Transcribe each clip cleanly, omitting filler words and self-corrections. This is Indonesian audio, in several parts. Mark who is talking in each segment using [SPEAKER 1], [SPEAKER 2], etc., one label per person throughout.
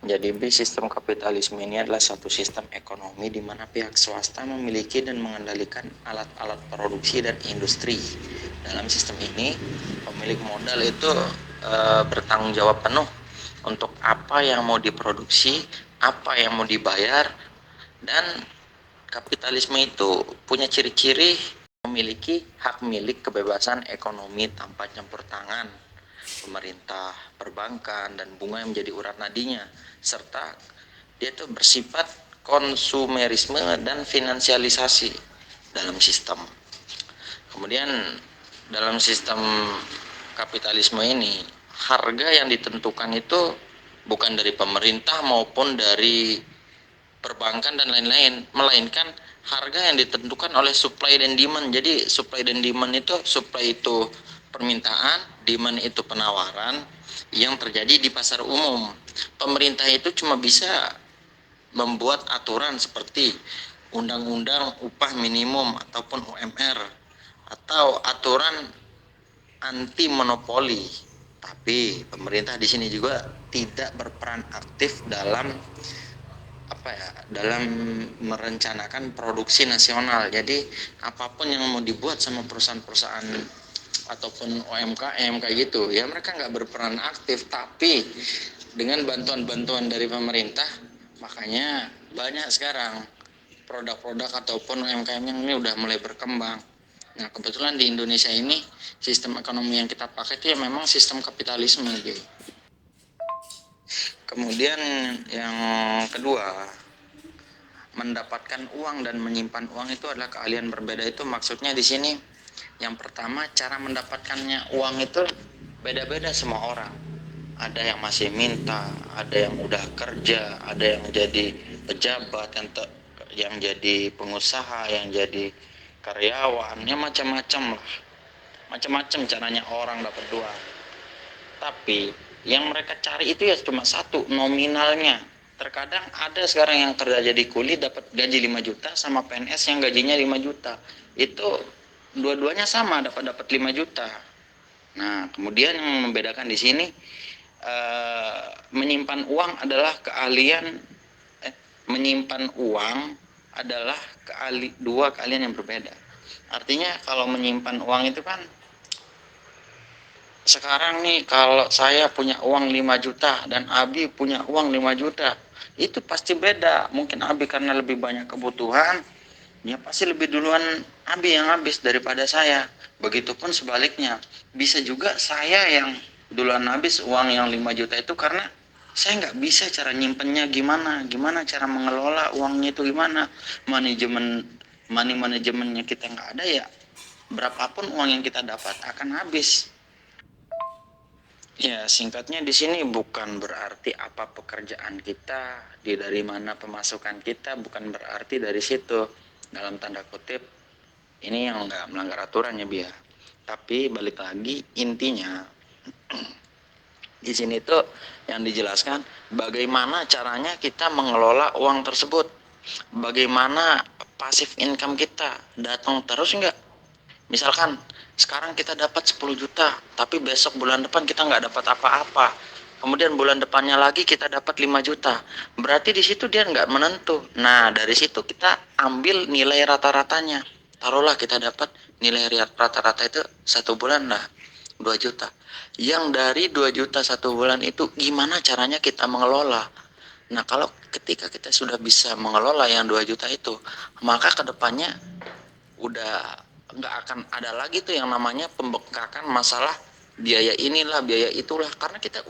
[SPEAKER 1] Jadi sistem kapitalisme ini adalah satu sistem ekonomi di mana pihak swasta memiliki dan mengendalikan alat-alat produksi dan industri. Dalam sistem ini, pemilik modal itu bertanggung jawab penuh untuk apa yang mau diproduksi, apa yang mau dibayar, dan kapitalisme itu punya ciri-ciri memiliki hak milik kebebasan ekonomi tanpa campur tangan pemerintah, perbankan, dan bunga yang menjadi urat nadinya, serta dia itu bersifat konsumerisme dan finansialisasi dalam sistem. Kemudian dalam sistem kapitalisme ini, harga yang ditentukan itu bukan dari pemerintah maupun dari perbankan dan lain-lain, melainkan harga yang ditentukan oleh supply dan demand. Jadi supply dan demand itu, supply itu permintaan, demand itu penawaran yang terjadi di pasar umum. Pemerintah itu cuma bisa membuat aturan seperti undang-undang upah minimum ataupun UMR atau aturan anti monopoli. Tapi pemerintah di sini juga tidak berperan aktif dalam dalam merencanakan produksi nasional. Jadi apapun yang mau dibuat sama perusahaan-perusahaan ataupun UMKM kayak gitu ya, mereka nggak berperan aktif, tapi dengan bantuan-bantuan dari pemerintah, makanya banyak sekarang produk-produk ataupun UMKM yang ini udah mulai berkembang. Nah, kebetulan di Indonesia ini sistem ekonomi yang kita pakai itu ya memang sistem kapitalisme gitu. Kemudian yang kedua, mendapatkan uang dan menyimpan uang itu adalah keahlian berbeda. Itu maksudnya di sini yang pertama, cara mendapatkannya uang itu beda-beda semua orang. Ada yang masih minta, ada yang udah kerja, ada yang jadi pejabat, yang jadi pengusaha, yang jadi karyawan, ya macam-macam lah. Macam-macam caranya orang dapat uang. Tapi yang mereka cari itu ya cuma satu, nominalnya. Terkadang ada sekarang yang kerja jadi kuli dapat gaji 5 juta sama PNS yang gajinya 5 juta. Itu dua-duanya sama dapat 5 juta. Nah, kemudian yang membedakan di sini menyimpan uang adalah keahlian menyimpan uang adalah dua keahlian yang berbeda. Artinya kalau menyimpan uang itu kan, sekarang nih kalau saya punya uang 5 juta dan Abi punya uang 5 juta, itu pasti beda. Mungkin Abi karena lebih banyak kebutuhan, ya pasti lebih duluan Abi yang habis daripada saya. Begitupun sebaliknya, bisa juga saya yang duluan habis uang yang 5 juta itu karena saya nggak bisa cara nyimpennya gimana cara mengelola uangnya itu gimana, manajemennya kita nggak ada, ya berapapun uang yang kita dapat akan habis. Ya, singkatnya di sini bukan berarti apa pekerjaan kita, dari mana pemasukan kita, bukan berarti dari situ. Dalam tanda kutip, ini yang nggak melanggar aturan ya, Bia. Tapi balik lagi, intinya di sini tuh yang dijelaskan bagaimana caranya kita mengelola uang tersebut. Bagaimana pasif income kita, datang terus nggak? Misalkan sekarang kita dapat 10 juta, tapi besok bulan depan kita nggak dapat apa-apa. Kemudian bulan depannya lagi kita dapat 5 juta. Berarti di situ dia nggak menentu. Nah, dari situ kita ambil nilai rata-ratanya. Taruhlah kita dapat nilai rata-rata itu satu bulan lah 2 juta. Yang dari 2 juta satu bulan itu gimana caranya kita mengelola? Nah, kalau ketika kita sudah bisa mengelola yang 2 juta itu, maka kedepannya udah nggak akan ada lagi tuh yang namanya pembengkakan masalah biaya inilah biaya itulah, karena kita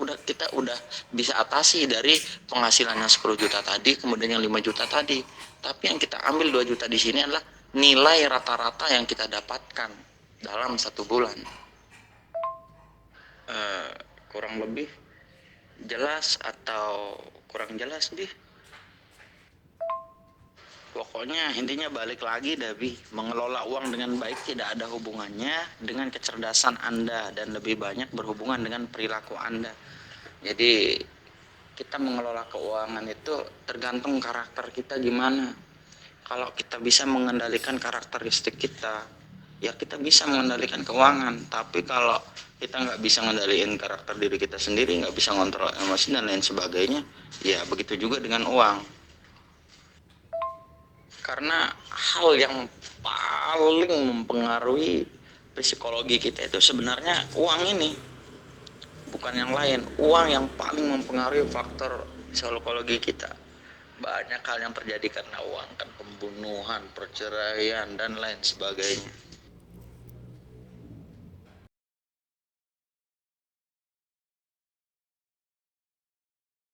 [SPEAKER 1] udah bisa atasi dari penghasilan yang 10 juta tadi, kemudian yang 5 juta tadi. Tapi yang kita ambil 2 juta di sini adalah nilai rata-rata yang kita dapatkan dalam satu bulan. Kurang lebih jelas atau kurang jelas nih? Pokoknya intinya balik lagi, Dabi, mengelola uang dengan baik tidak ada hubungannya dengan kecerdasan Anda dan lebih banyak berhubungan dengan perilaku Anda. Jadi kita mengelola keuangan itu tergantung karakter kita gimana. Kalau kita bisa mengendalikan karakteristik kita, ya kita bisa mengendalikan keuangan. Tapi kalau kita nggak bisa ngendaliin karakter diri kita sendiri, nggak bisa ngontrol emosi dan lain sebagainya, ya begitu juga dengan uang. Karena hal yang paling mempengaruhi psikologi kita itu sebenarnya uang ini, bukan yang lain. Uang yang paling mempengaruhi faktor psikologi kita. Banyak hal yang terjadi karena uang, kan pembunuhan, perceraian dan lain sebagainya.